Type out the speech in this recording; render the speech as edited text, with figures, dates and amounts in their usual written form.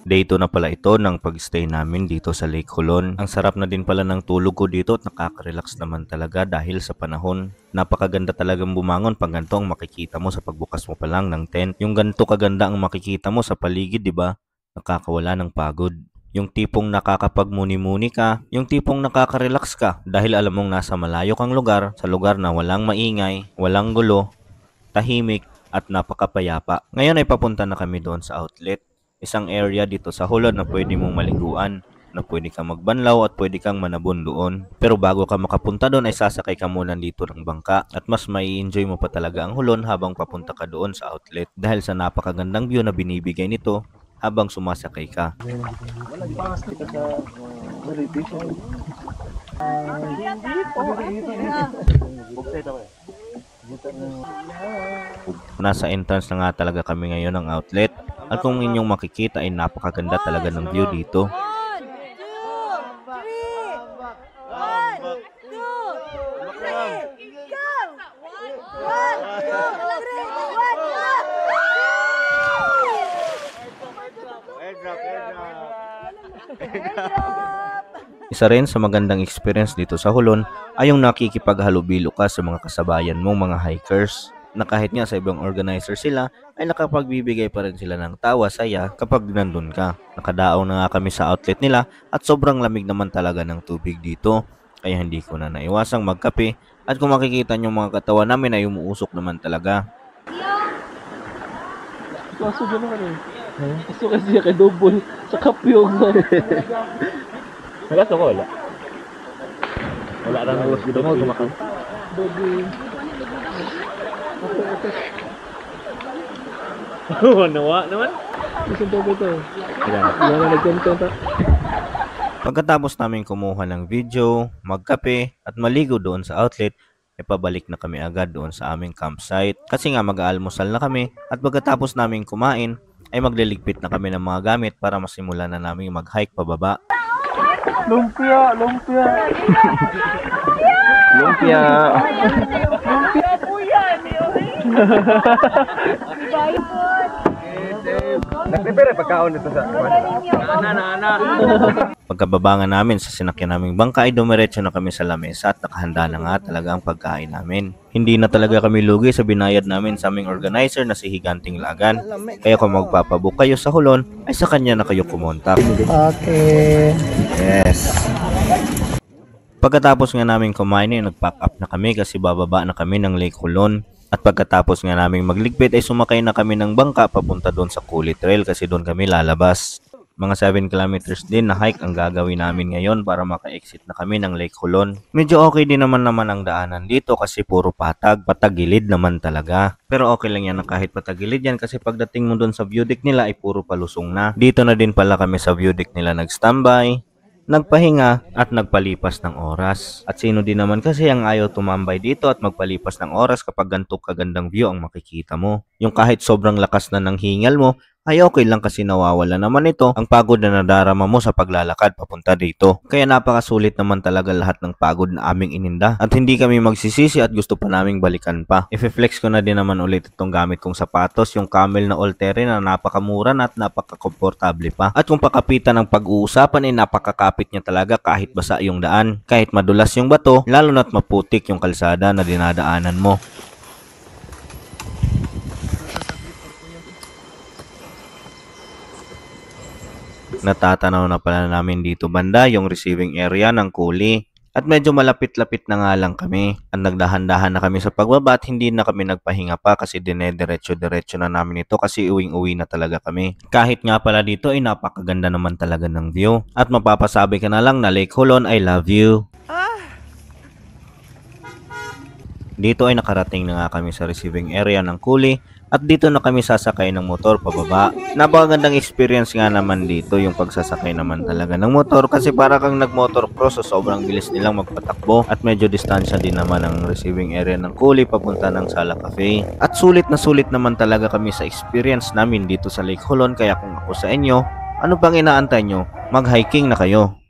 Day 2 na pala ito ng pag-stay namin dito sa Lake Hulon. Ang sarap na din pala ng tulog ko dito at nakaka-relax naman talaga dahil sa panahon. Napakaganda talagang bumangon pag ganito ang makikita mo sa pagbukas mo pa lang ng tent. Yung ganito kaganda ang makikita mo sa paligid, di ba? Nakakawala ng pagod. Yung tipong nakakapagmuni-muni ka, yung tipong nakaka-relax ka dahil alam mong nasa malayo kang lugar, sa lugar na walang maingay, walang gulo, tahimik at napakapayapa. Ngayon ay papunta na kami doon sa outlet. Isang area dito sa Hulon na pwede mong maliguan, na pwede kang magbanlaw at pwede kang manabon doon. Pero bago ka makapunta doon ay sasakay ka muna dito ng bangka at mas may enjoy mo pa talaga ang Hulon habang papunta ka doon sa outlet dahil sa napakagandang view na binibigay nito habang sumasakay ka. Nasa entrance na nga talaga kami ngayon ng outlet at kung inyong makikita ay napakaganda talaga ng view dito. Isa rin sa magandang experience dito sa Hulon ay yung nakikipaghalubilo ka sa mga kasabayan mong mga hikers na kahit nga sa ibang organizer sila ay nakapagbibigay pa rin sila ng tawa, saya kapag nandun ka. Nakadaong na nga kami sa outlet nila at sobrang lamig naman talaga ng tubig dito kaya hindi ko na naiwasang magkape at kung makikita nyo mga katawan namin ay umuusok naman talaga. Kaso gano'n ka rin. Kaso kasi kay double sa kapyong na Nagaso ko wala. Wala lang ang dito mo gumakan. Double. Oh, nawa naman. Isang double to. Wala nagkontent. Pagkatapos namin kumuha ng video, magkape at maligo doon sa outlet, ay pabalik na kami agad doon sa aming campsite. Kasi nga mag-aalmusal na kami at pagkatapos namin kumain, ay magliligpit na kami ng mga gamit para masimulan na namin mag-hike pababa. Lumpia, lumpia. Lumpia. Lumpia po yan. Nag-prepare pagkaon nito sa Pagkababangan namin sa sinakyan naming bangka ay dumiretso na kami sa lamesa at nakahanda na nga talaga ang pagkain namin. Hindi na talaga kami lugi sa binayad namin sa aming organizer na si Higanting Lagan. Kaya kung magpapabook kayo sa Hulon ay sa kanya na kayo kumontak. Okay. Yes. Pagkatapos nga namin kumain ay nag-pack up na kami kasi bababa na kami ng Lake Hulon. At pagkatapos nga namin magligpit ay sumakay na kami ng bangka papunta doon sa Kuli Trail kasi doon kami lalabas. Mga 7 kilometers din na hike ang gagawin namin ngayon para maka-exit na kami ng Lake Hulon. Medyo okay din naman ang daanan dito kasi puro patagilid naman talaga. Pero okay lang yan na kahit patagilid yan kasi pagdating mo doon sa view deck nila ay puro palusong na. Dito na din pala kami sa view deck nila nag-standby, nagpahinga at nagpalipas ng oras. At sino din naman kasi ang ayaw tumambay dito at magpalipas ng oras kapag ganito kagandang view ang makikita mo. Yung kahit sobrang lakas na ng hingal mo, ay okay lang kasi nawawala naman ito ang pagod na nadarama mo sa paglalakad papunta dito. Kaya napakasulit naman talaga lahat ng pagod na aming ininda at hindi kami magsisisi at gusto pa naming balikan pa. I-flex ko na din naman ulit itong gamit kong sapatos, yung Camel na All-Terrain na napakamura na at napakakomportable pa. At kung pakapitan ng pag-uusapan ay napakakapit niya talaga kahit basa yung daan, kahit madulas yung bato, lalo na't maputik yung kalsada na dinadaanan mo. Natatanaw na pala namin dito banda yung receiving area ng Kuli. At medyo malapit-lapit na nga lang kami. At nagdahan-dahan na kami sa pagbaba at hindi na kami nagpahinga pa kasi dinediretso-diretso na namin ito kasi uwing-uwi na talaga kami. Kahit nga pala dito ay napakaganda naman talaga ng view. At mapapasabi ka na lang na Lake Hulon, I love you. Dito ay nakarating na nga kami sa receiving area ng Kuli at dito na kami sasakay ng motor pababa. Napakagandang experience nga naman dito yung pagsasakay naman talaga ng motor kasi para kang nag-motor cross so sobrang bilis nilang magpatakbo at medyo distansya din naman ang receiving area ng Kuli papunta ng Sala Cafe. At sulit na sulit naman talaga kami sa experience namin dito sa Lake Hulon kaya kung ako sa inyo, ano pang inaantay nyo? Mag-hiking na kayo.